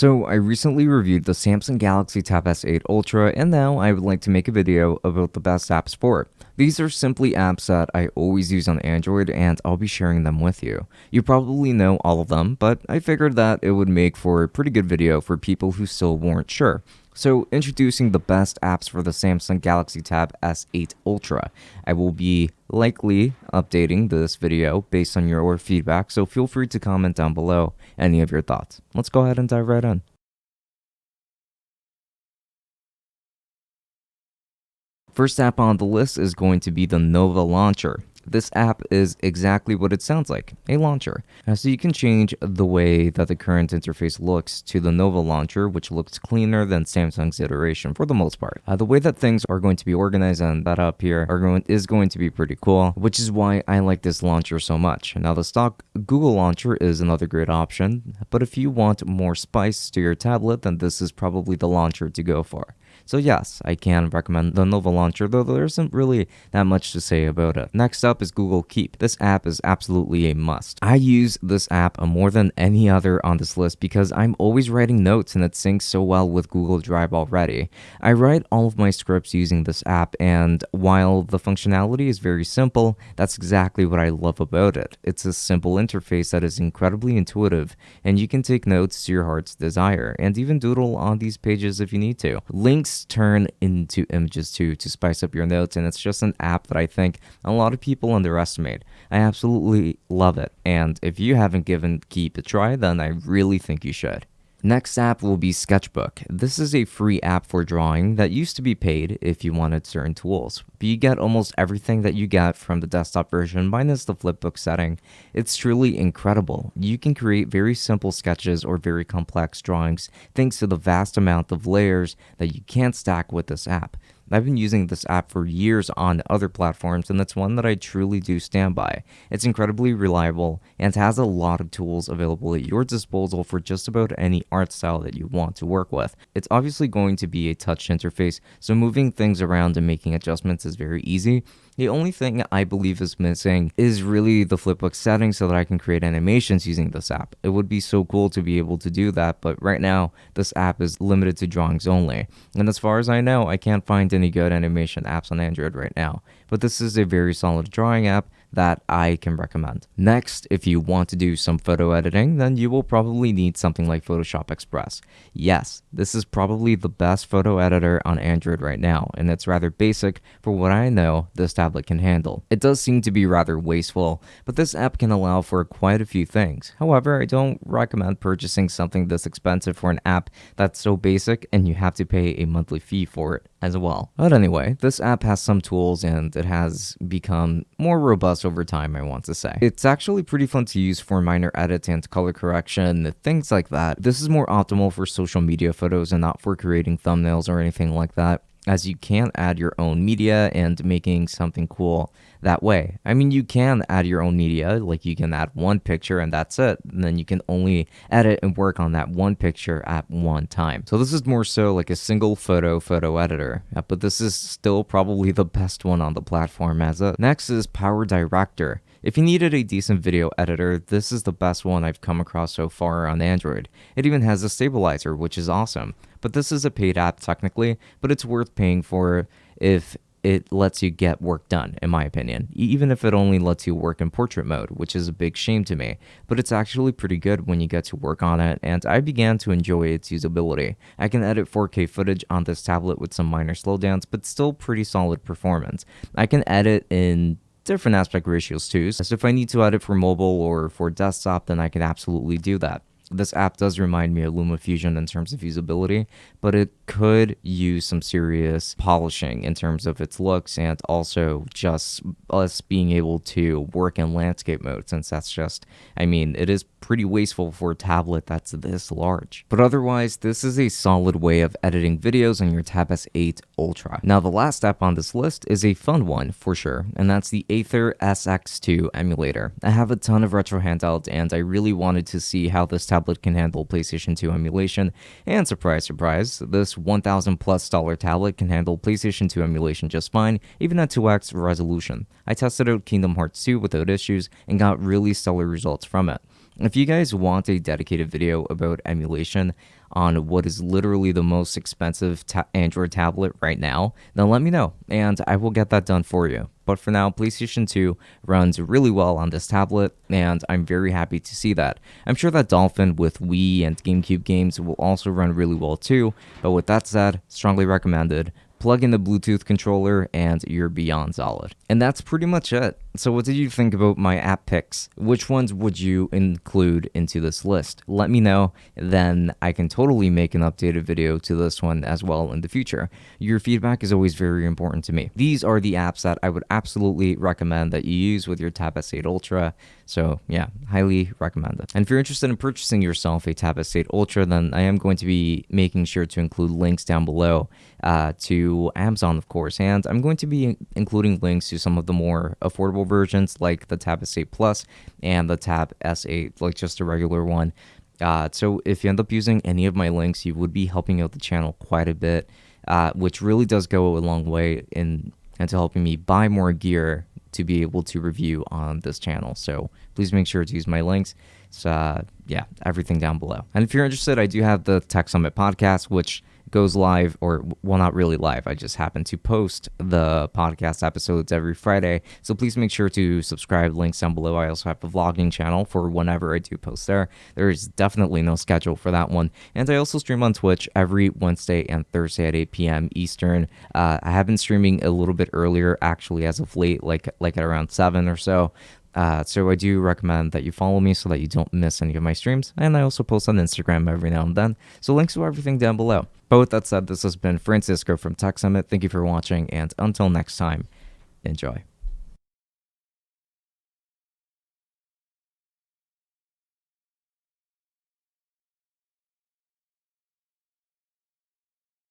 So I recently reviewed the Samsung Galaxy Tab S8 Ultra, and now I would like to make a video about the best apps for it. These are simply apps that I always use on Android, and I'll be sharing them with you. You probably know all of them, but I figured that it would make for a pretty good video for people who still weren't sure. So, introducing the best apps for the Samsung Galaxy Tab S8 Ultra. I will be likely updating this video based on your feedback, so feel free to comment down below any of your thoughts. Let's go ahead and dive right in. First app on the list is going to be the Nova Launcher. This app is exactly what it sounds like, a launcher. So you can change the way that the current interface looks to the Nova Launcher, which looks cleaner than Samsung's iteration for the most part. The way that things are going to be organized and that up here is going to be pretty cool, which is why I like this launcher so much. Now the stock Google Launcher is another great option, but if you want more spice to your tablet, then this is probably the launcher to go for. So yes, I can recommend the Nova Launcher, though there isn't really that much to say about it. Next up is Google Keep. This app is absolutely a must. I use this app more than any other on this list because I'm always writing notes and it syncs so well with Google Drive already. I write all of my scripts using this app, and while the functionality is very simple, that's exactly what I love about it. It's a simple interface that is incredibly intuitive, and you can take notes to your heart's desire, and even doodle on these pages if you need to. Links turn into images too to spice up your notes, and it's just an app that I think a lot of people underestimate. I absolutely love it, and if you haven't given Keep a try, then I really think you should. Next app will be Sketchbook. This is a free app for drawing that used to be paid if you wanted certain tools, but you get almost everything that you get from the desktop version minus the flipbook setting. It's truly incredible. You can create very simple sketches or very complex drawings thanks to the vast amount of layers that you can't stack with this app. I've been using this app for years on other platforms, and it's one that I truly do stand by. It's incredibly reliable and has a lot of tools available at your disposal for just about any art style that you want to work with. It's obviously going to be a touch interface, so moving things around and making adjustments is very easy. The only thing I believe is missing is really the flipbook setting so that I can create animations using this app. It would be so cool to be able to do that, but right now, this app is limited to drawings only. And as far as I know, I can't find any good animation apps on Android right now. But this is a very solid drawing app that I can recommend. Next, if you want to do some photo editing, then you will probably need something like Photoshop Express. Yes, this is probably the best photo editor on Android right now, and it's rather basic for what I know this tablet can handle. It does seem to be rather wasteful, but this app can allow for quite a few things. However, I don't recommend purchasing something this expensive for an app that's so basic and you have to pay a monthly fee for it as well. But anyway, this app has some tools and it has become more robust over time, I want to say. It's actually pretty fun to use for minor edits and color correction, things like that. This is more optimal for social media photos and not for creating thumbnails or anything like that, as you can add your own media and making something cool that way. I mean, you can add your own media, like you can add one picture and that's it, and then you can only edit and work on that one picture at one time. So this is more so like a single photo editor, but this is still probably the best one on the platform as it. Next is PowerDirector. If you needed a decent video editor, this is the best one I've come across so far on Android. It even has a stabilizer, which is awesome. But this is a paid app technically, but it's worth paying for if it lets you get work done, in my opinion. Even if it only lets you work in portrait mode, which is a big shame to me. But it's actually pretty good when you get to work on it, and I began to enjoy its usability. I can edit 4K footage on this tablet with some minor slowdowns, but still pretty solid performance. I can edit in different aspect ratios too, so if I need to edit for mobile or for desktop, then I can absolutely do that. This app does remind me of LumaFusion in terms of usability, but it could use some serious polishing in terms of its looks and also just us being able to work in landscape mode, since that's just, I mean, it is pretty wasteful for a tablet that's this large. But otherwise, this is a solid way of editing videos on your Tab S8 Ultra. Now, the last app on this list is a fun one for sure, and that's the Atari SX2 Emulator. I have a ton of retro handhelds, and I really wanted to see how this tablet can handle PlayStation 2 emulation, and surprise, surprise, this $1,000+ tablet can handle PlayStation 2 emulation just fine, even at 2x resolution. I tested out Kingdom Hearts 2 without issues and got really stellar results from it. If you guys want a dedicated video about emulation, on what is literally the most expensive Android tablet right now, then let me know and I will get that done for you. But for now, PlayStation 2 runs really well on this tablet, and I'm very happy to see that. I'm sure that Dolphin with Wii and GameCube games will also run really well too, but with that said, strongly recommended. Plug in the Bluetooth controller and you're beyond solid. And that's pretty much it. So what did you think about my app picks? Which ones would you include into this list? Let me know, then I can totally make an updated video to this one as well in the future. Your feedback is always very important to me. These are the apps that I would absolutely recommend that you use with your Tab S8 Ultra. So yeah, highly recommend it. And if you're interested in purchasing yourself a Tab S8 Ultra, then I am going to be making sure to include links down below to Amazon, of course, and I'm going to be including links to some of the more affordable versions like the Tab S8 Plus and the Tab S8, like just a regular one. So if you end up using any of my links, you would be helping out the channel quite a bit, which really does go a long way into helping me buy more gear to be able to review on this channel. So please make sure to use my links. So yeah, everything down below. And if you're interested, I do have the Tech Summit podcast, which goes live, or well, not really live. I just happen to post the podcast episodes every Friday. So please make sure to subscribe. Links down below. I also have a vlogging channel for whenever I do post there. There is definitely no schedule for that one. And I also stream on Twitch every Wednesday and Thursday at 8 p.m. Eastern. I have been streaming a little bit earlier, actually, as of late, like at around 7 or so. So I do recommend that you follow me so that you don't miss any of my streams. And I also post on Instagram every now and then. So links to everything down below. But with that said, this has been Francisco from Tech Summit. Thank you for watching, and until next time, enjoy.